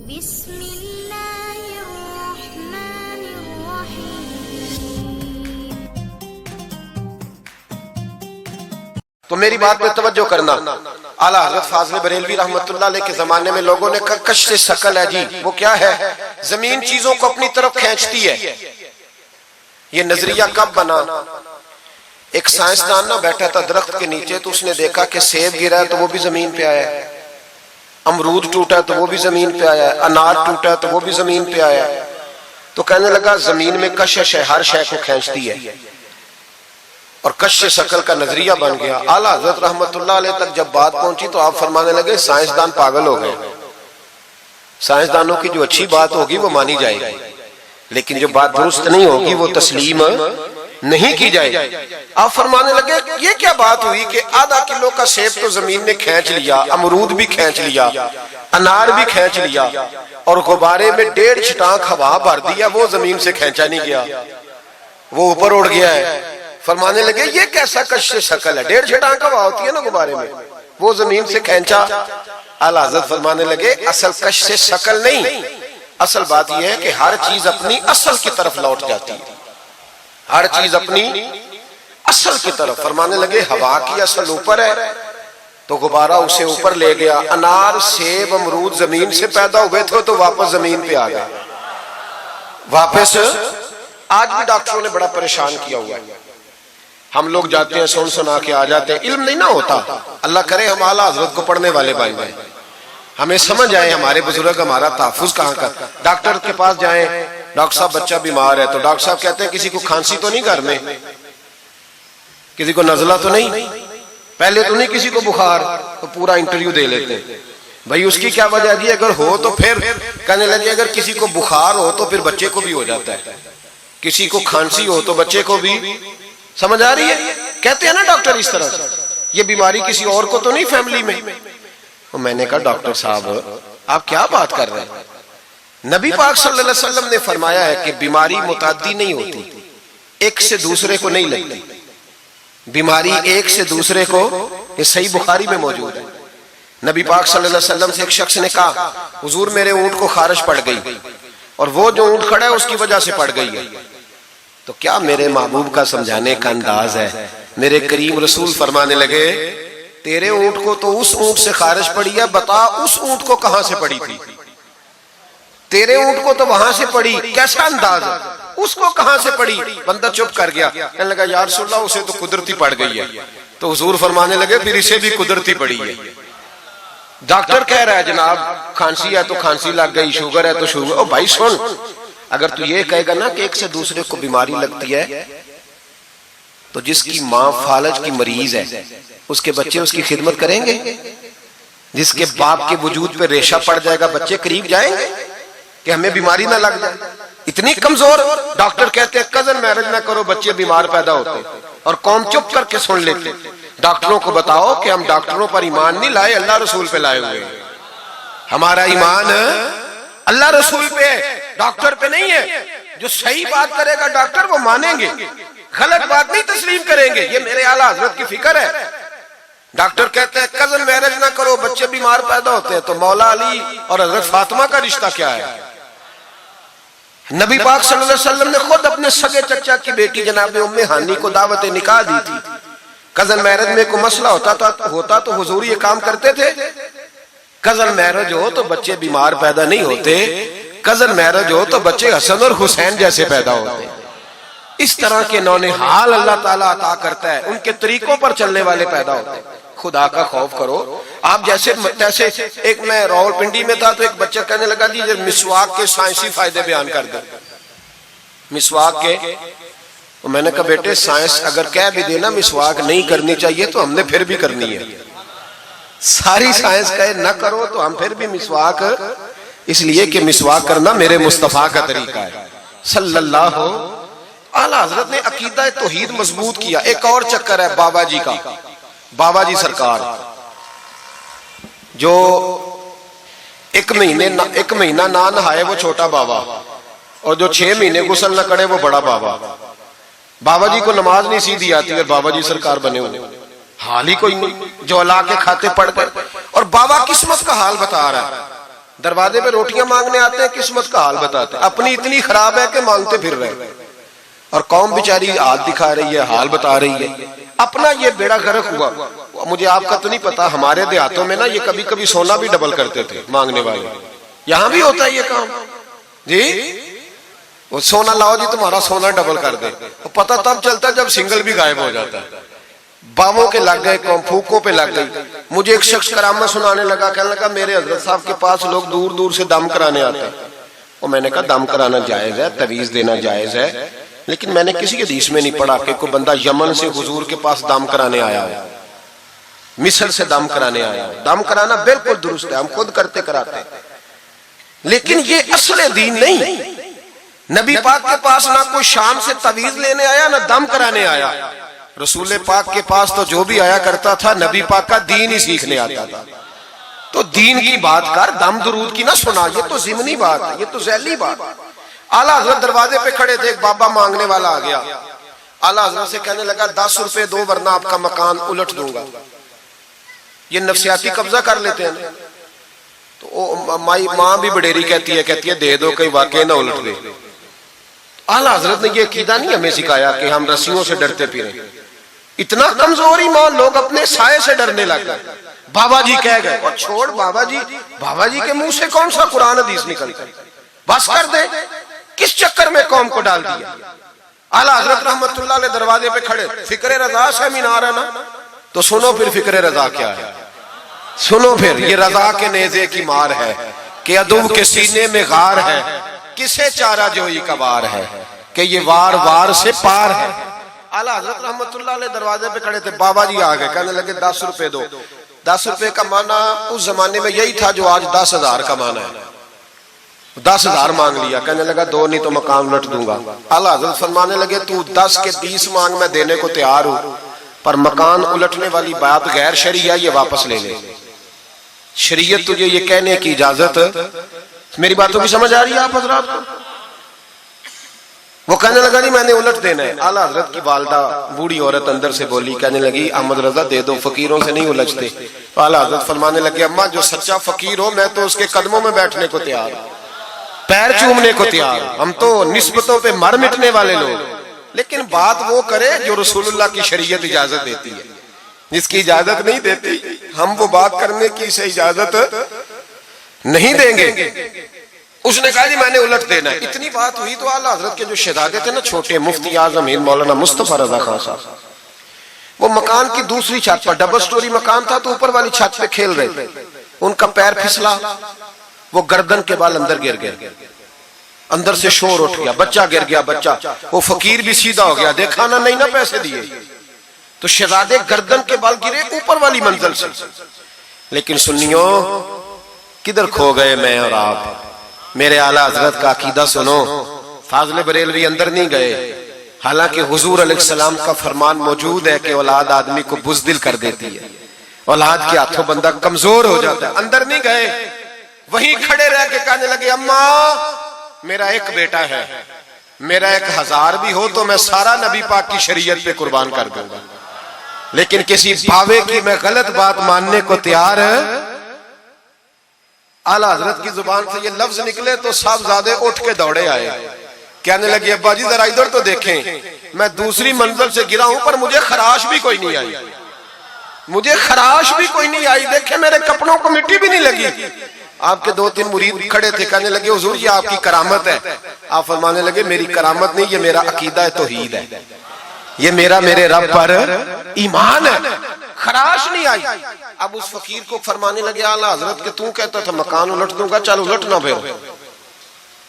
بسم اللہ الرحمن الرحیم۔ تو میری بات میں توجہ کرنا، اعلیٰ حضرت فاضل بریلوی رحمت اللہ علیہ کے زمانے میں لوگوں نے کہا کشف ثقل ہے جی، وہ کیا ہے؟ زمین چیزوں کو اپنی طرف کھینچتی ہے۔ یہ نظریہ کب بنا؟ ایک سائنسدان نہ بیٹھا تھا درخت کے نیچے، تو اس نے دیکھا کہ سیب گرا ہے تو وہ بھی زمین پہ آیا ہے، امرود ٹوٹا ہے تو وہ بھی زمین پہ آیا ہے، انار ٹوٹا ہے تو وہ بھی زمین پہ آیا ہے۔ تو کہنے لگا زمین میں کشش ہے، ہر شے کو کھینچتی ہے، اور کشف ثقل کا نظریہ بن گیا۔ اعلیٰ حضرت رحمت اللہ علیہ تک جب بات پہنچی تو آپ فرمانے لگے سائنسدان پاگل ہو گئے، سائنسدانوں کی جو اچھی بات ہوگی وہ مانی جائے گی، لیکن جو بات درست نہیں ہوگی وہ تسلیم نہیں کی جائے گی۔ آپ فرمانے لگے یہ کیا بات ہوئی کہ آدھا کلو کا سیب تو زمین نے کھینچ لیا، امرود بھی کھینچ لیا، انار بھی کھینچ لیا، اور غبارے میں 1.5 چھٹانک ہوا بھر دیا، وہ زمین سے کھینچا نہیں گیا، وہ اوپر اڑ گیا ہے۔ فرمانے لگے یہ کیسا کشف ثقل ہے؟ 1.5 چھٹانک ہوا ہوتی ہے نا غبارے میں، وہ زمین سے کھینچا۔ اعلیٰ حضرت فرمانے لگے اصل کشف ثقل نہیں، اصل بات یہ ہے کہ ہر چیز اپنی اصل کی طرف لوٹ جاتی ہے، ہر چیز اپنی اصل کی طرف۔ فرمانے لگے ہوا کی اصل اوپر ہے تو غبارہ اسے اوپر لے گیا، انار سیب امرود زمین سے پیدا ہوئے تھے تو واپس زمین پہ آ گئے، واپس۔ آج بھی ڈاکٹروں نے بڑا پریشان کیا ہوا ہے، ہم لوگ جاتے ہیں سن سنا کے آ جاتے ہیں، علم نہیں نہ ہوتا۔ اللہ کرے ہم اعلیٰ حضرت کو پڑھنے والے بن جائیں، ہمیں سمجھ آئے ہمارے بزرگ ہمارا تحفظ کہاں کا۔ ڈاکٹر کے پاس جائیں، ڈاکٹر صاحب بچہ بیمار ہے تو ڈاکٹر صاحب کہتے ہیں کسی کو کھانسی تو نہیں گھر میں، کسی کو نزلہ تو نہیں، پہلے تو نہیں کسی کو بخار، تو پورا انٹرویو دے لیتے ہیں بھائی اس کی کیا وجہ دی، اگر ہو تو پھر کہنے لگے اگر کسی کو بخار ہو تو پھر بچے کو بھی ہو جاتا ہے، کسی کو کھانسی ہو تو بچے کو بھی۔ سمجھ آ رہی ہے؟ کہتے ہیں نا ڈاکٹر اس طرح سے، یہ بیماری کسی اور کو تو نہیں فیملی میں۔ تو میں نے کہا ڈاکٹر صاحب آپ کیا بات کر رہے ہیں؟ نبی پاک صلی اللہ علیہ وسلم نے فرمایا ہے کہ بیماری متعدی نہیں ہوتی، ایک سے دوسرے کو نہیں لگتی، بیماری ایک سے دوسرے کو، یہ صحیح بخاری میں موجود ہے۔ نبی پاک صلی اللہ علیہ وسلم سے ایک شخص نے کہا حضور میرے اونٹ کو خارش پڑ گئی، اور وہ جو اونٹ کھڑا ہے اس کی وجہ سے پڑ گئی ہے۔ تو کیا میرے محبوب کا سمجھانے کا انداز ہے؟ میرے کریم رسول فرمانے لگے تیرے اونٹ کو تو اس اونٹ سے خارش پڑی ہے، بتا اس اونٹ کو کہاں سے پڑی تھی؟ تیرے اونٹ کو تو وہاں سے پڑی، کیسا انداز ہے، اس کو کہاں سے پڑی؟ بندہ چپ کر گیا، کہنے لگا یا رسول اللہ اسے تو قدرتی پڑ گئی ہے۔ تو حضور فرمانے لگے پھر اسے بھی قدرتی پڑی ہے۔ ڈاکٹر کہہ رہا ہے جناب کھانسی ہے تو کھانسی لگ گئی، شوگر ہے تو شوگر۔ او بھائی سن، اگر تو یہ کہے گا نا کہ ایک سے دوسرے کو بیماری لگتی ہے، تو جس کی ماں فالج کی مریض ہے اس کے بچے اس کی خدمت کریں گے؟ جس کے باپ کے وجود پہ ریشہ پڑ جائے گا بچے قریب جائیں گے کہ ہمیں بیماری نہ لگ جائے؟ اتنی کمزور۔ ڈاکٹر کہتے ہیں کزن میرج نہ کرو بچے بیمار پیدا ہوتے، اور قوم چپ کر کے سن لیتے۔ ڈاکٹروں کو بتاؤ کہ ہم ڈاکٹروں پر ایمان نہیں لائے، اللہ رسول پہ لائے ہوئے، ہمارا ایمان اللہ رسول پہ ہے، ڈاکٹر پہ نہیں ہے۔ جو صحیح بات کرے گا ڈاکٹر وہ مانیں گے، غلط بات نہیں تسلیم کریں گے، یہ میرے اعلیٰ حضرت کی فکر ہے۔ ڈاکٹر کہتے ہیں کزن میرج نہ کرو بچے بیمار پیدا ہوتے ہیں، تو مولا علی اور حضرت فاطمہ کا رشتہ کیا ہے؟ نبی پاک صلی اللہ علیہ وسلم نے خود اپنے سگے چچا کی بیٹی جناب ام ہانی کو دعوت نکاح دی تھی۔ کزن میرج میں کوئی مسئلہ ہوتا تو حضور یہ کام کرتے تھے؟ کزن میرج ہو تو بچے بیمار پیدا نہیں ہوتے، کزن میرج ہو تو بچے حسن اور حسین جیسے پیدا ہوتے۔ اس طرح کے نونہال اللہ تعالیٰ عطا کرتا ہے، ان کے طریقوں پر چلنے والے پیدا ہوتے ہیں۔ خدا کا خوف کرو۔ آپ جیسے ایک میں راولپنڈی میں تھا تو ایک بچہ کہنے لگا جی مسواک کے سائنسی فائدے بیان کر دیں، مسواک کے۔ تو میں نے کہا بیٹے سائنس اگر کہہ بھی دینا مسواک نہیں کرنی چاہیے تو ہم نے پھر بھی کرنی ہے، ساری سائنس کہے نہ کرو تو ہم پھر بھی مسواک، اس لیے کہ مسواک کرنا میرے مصطفیٰ کا طریقہ ہے صلی اللہ ہو۔ اعلیٰ حضرت نے عقیدہ توحید مضبوط کیا۔ ایک اور چکر ہے بابا جی کا، بابا جی سرکار جو ایک مہینہ نہ نہائے وہ چھوٹا بابا، اور جو 6 مہینے غسل نہ کرے وہ بڑا بابا۔ بابا جی کو نماز نہیں سیدھی آتی اور بابا جی سرکار بنے ہوئے، حال ہی کوئی نہیں، جو اللہ کے کھاتے پڑھ کر۔ اور بابا قسمت کا حال بتا رہا ہے، دروازے پہ روٹیاں مانگنے آتے ہیں، قسمت کا حال بتاتے ہیں، اپنی اتنی خراب ہے کہ مانگتے پھر رہے ہیں، اور قوم بیچاری ہاتھ دکھا رہی ہے، حال بتا رہی ہے، اپنا یہ بیڑا غرق ہوا۔ مجھے آپ کا تو نہیں پتا، ہمارے دیہاتوں میں نا یہ کبھی کبھی سونا بھی ڈبل کرتے تھے مانگنے والے، یہاں بھی ہوتا ہے یہ کام جی، وہ سونا لاؤ جی تمہارا سونا ڈبل کر دے، پتہ تب چلتا جب سنگل بھی غائب ہو جاتا ہے، باووں کے لگ گئے، پھوکوں پہ لگ گئی۔ مجھے ایک شخص کرامت سنانے لگا، کہنے لگا میرے حضرت صاحب کے پاس لوگ دور دور سے دم کرانے آتے ہیں، اور میں نے کہا دم کرانا جائز ہے، تویز دینا جائز ہے، لیکن میں نے کسی حدیث میں نہیں پڑھا کہ کوئی بندہ یمن سے حضور کے پاس دم کرانے آیا ہے، مصر سے دم کرانے آیا ہے۔ دم کرانا بالکل درست ہے، ہم خود کرتے کراتے ہیں، لیکن یہ اصل دین نہیں۔ نبی پاک کے پاس نہ کوئی شام سے تویز لینے آیا، نہ دم کرانے آیا، رسول پاک کے پاس تو جو بھی آیا کرتا تھا نبی پاک کا دین ہی سیکھنے آتا تھا۔ تو دین کی بات کر، دم درود کی نہ سنا، یہ تو ضمنی بات ہے، یہ تو ذیلی بات ہے۔ اعلیٰ حضرت دروازے پہ کھڑے تھے، ایک بابا مانگنے والا آ گیا، اعلیٰ حضرت سے کہنے لگا 10 روپے دو ورنہ آپ کا مکان الٹ دوں گا۔ یہ نفسیاتی قبضہ کر لیتے ہیں، تو ماں بھی بڑیری کہتی ہے دے دو کہیں واقعی نہ الٹ دے۔ اعلیٰ حضرت نے یہ عقیدہ نہیں ہمیں سکھایا کہ ہم رسیوں سے ڈرتے پھریں، اتنا کمزور ایمان، لوگ اپنے سائے سے ڈرنے لگ گئے۔ بابا جی کہہ گئے، اور چھوڑ بابا جی کے منہ سے کون سا قرآن حدیث نکلتا ہے، بس کر دے، کس چکر میں قوم کو ڈال دیا۔ اعلیٰ حضرت رحمت اللہ علیہ دروازے پہ کھڑے، فکر رضا سے مینار ہے نا، تو سنو پھر فکر رضا کیا ہے، سنو پھر یہ رضا کے نیزے کی مار ہے کہ عدو کے سینے میں غار ہے، کسے چارہ جوئی کا وار ہے کہ یہ وار وار سے پار ہے۔ اعلیٰ حضرت رحمت اللہ علیہ دروازے پہ کھڑے تھے، بابا جی آ گئے، کہنے لگے 10 روپے دو۔ 10 روپے کا معنی اس زمانے میں یہی تھا جو آج 10,000 کا معنی ہے، 10,000 مانگ لیا، کہنے لگا 2 نہیں تو مکان الٹ دوں گا۔ اعلیٰ حضرت فرمانے لگے تو 10 کے 20 مانگ، میں دینے کو تیار ہوں، پر مکان الٹنے والی بات غیر شرعی ہے، یہ واپس لے لے۔ شریعت تجھے یہ کہنے کی اجازت، میری باتوں کی سمجھ آ رہی ہے آپ حضرات کو؟ وہ کہنے لگا جی میں نے الٹ دینا ہے۔ اعلیٰ حضرت کی والدہ بوڑھی عورت اندر سے بولی، کہنے لگی احمد رضا دے دو، فقیروں سے نہیں الجھتے۔ تو اعلیٰ حضرت فرمانے لگے اماں جو سچا فقیر ہو میں تو اس کے قدموں میں بیٹھنے کو تیار ہوں، پیر چومنے کو تیار ہوں، ہم تو نسبتوں پہ مر مٹنے والے لوگ، لیکن بات وہ کرے جو رسول اللہ کی شریعت اجازت دیتی ہے، جس کی اجازت نہیں دیتی ہم وہ بات کرنے کی اسے اجازت نہیں دیں گے۔ اس نے کہا جی میں نے الٹ دینا ہے۔ اتنی بات ہوئی تو اعلیٰ حضرت کے جو شہزادے تھے نا چھوٹے، مفتی اعظم ہند مولانا مصطفیٰ رضا خان صاحب، وہ مکان کی دوسری چھت پر، ڈبل سٹوری مکان تھا تو اوپر والی چھت پہ کھیل رہے تھے، ان کا پیر پھسلا، وہ گردن کے بال اندر گر گئے، اندر سے شور اٹھ گیا، بچہ گر گیا، بچہ، وہ فقیر بھی سیدھا ہو گیا، دیکھا نہ نہیں نہ پیسے دیے، تو شہزادے گردن کے بال گرے اوپر والی منزل سے۔ لیکن سنیوں کدھر کھو گئے میں اور آپ؟ میرے اعلیٰ حضرت کا عقیدہ سنو، فاضل بریلوی اندر نہیں گئے، حالانکہ حضور علیہ السلام کا فرمان موجود ہے کہ اولاد آدمی کو بزدل کر دیتی ہے، اولاد کے ہاتھوں بندہ کمزور ہو جاتا ہے، اندر نہیں گئے، وہیں کھڑے رہ کے کہنے لگے اماں میرا ایک بیٹا ہے، میرا 1000 بھی ہو تو میں سارا نبی پاک کی شریعت پہ قربان کر دوں گا، لیکن کسی باوے کی میں غلط بات ماننے کو تیار ہے۔ اعلیٰ حضرت کی زبان سے یہ لفظ نکلے تو صاحبزادے اٹھ کے دوڑے آئے، کہنے لگے ابا جی ذرا ادھر تو دیکھیں، میں دوسری منزل سے گرا ہوں پر مجھے خراش بھی کوئی نہیں آئی، مجھے خراش بھی کوئی نہیں آئی، دیکھیں میرے کپڑوں کو مٹی بھی نہیں لگی۔ آپ کے 2-3 مرید کھڑے تھے، کہنے لگے حضور یہ آپ کی کرامت ہے۔ آپ فرمانے لگے میری کرامت نہیں، یہ میرا عقیدہ توحید ہے، یہ میرے رب پر ایمان ہے، خراش نہیں آئی۔ اب اس فقیر کو فرمانے لگے اعلیٰ حضرت کہ تو کہتا تھا مکان الٹ دوں گا، چل الٹ نہ، پھر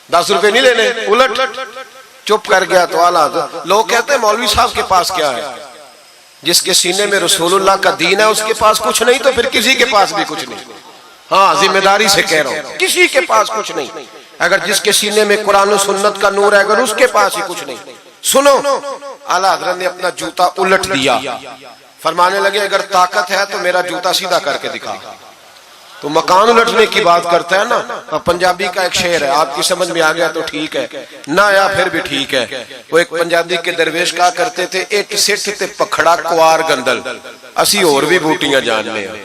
10 روپے نہیں لینے، الٹ۔ چپ کر گیا تو اعلیٰ حضرت، لوگ کہتے ہیں مولوی صاحب کے پاس کیا ہے؟ جس کے سینے میں رسول اللہ کا دین ہے اس کے پاس کچھ نہیں تو پھر کسی کے پاس بھی کچھ نہیں۔ ہاں ذمہ داری سے کہہ رہا ہوں، کسی کے پاس کچھ نہیں۔ اگر جس کے سینے میں قرآن و سنت کا نور ہے اگر اس کے پاس ہی کچھ نہیں۔ سنو، اعلیٰ حضرت نے اپنا جوتا الٹ دیا، فرمانے لگے اگر طاقت ہے تو میرا جوتا سیدھا کر کے دکھا۔ تو مکان الٹنے کی بات کرتا ہے نا، پنجابی کا ایک شعر ہے، آپ کی سمجھ میں آ گیا تو ٹھیک ہے، نہ آیا پھر بھی ٹھیک ہے۔ وہ ایک پنجابی کے درویش کہا کرتے تھے ایک سٹھ تے پکھڑا کوار گندل، اسی اور بھی بوٹیاں جاننے ہیں۔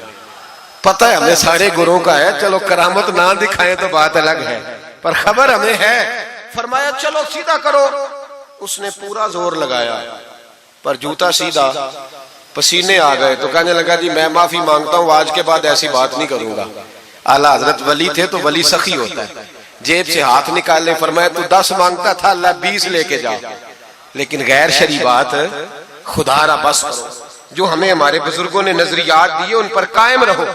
پتہ ہے ہمیں سارے گروہوں کا ہے، چلو کرامت نہ دکھائیں تو بات الگ ہے، پر خبر ہمیں ہے۔ فرمایا چلو سیدھا کرو، اس نے پورا زور لگایا پر جوتا سیدھا، پسینے آ گئے تو کہنے لگا جی میں معافی مانگتا ہوں، آج کے بعد ایسی بات نہیں کروں گا۔ اعلیٰ حضرت ولی تھے تو ولی سخی ہوتا ہے، جیب سے ہاتھ نکال لے، فرمایا تو 10 مانگتا تھا، اللہ 20 لے کے جا، لیکن غیر شرعی بات خدا را بس کرو۔ جو ہمیں ہمارے بزرگوں نے نظریات دیے ان پر قائم رہو۔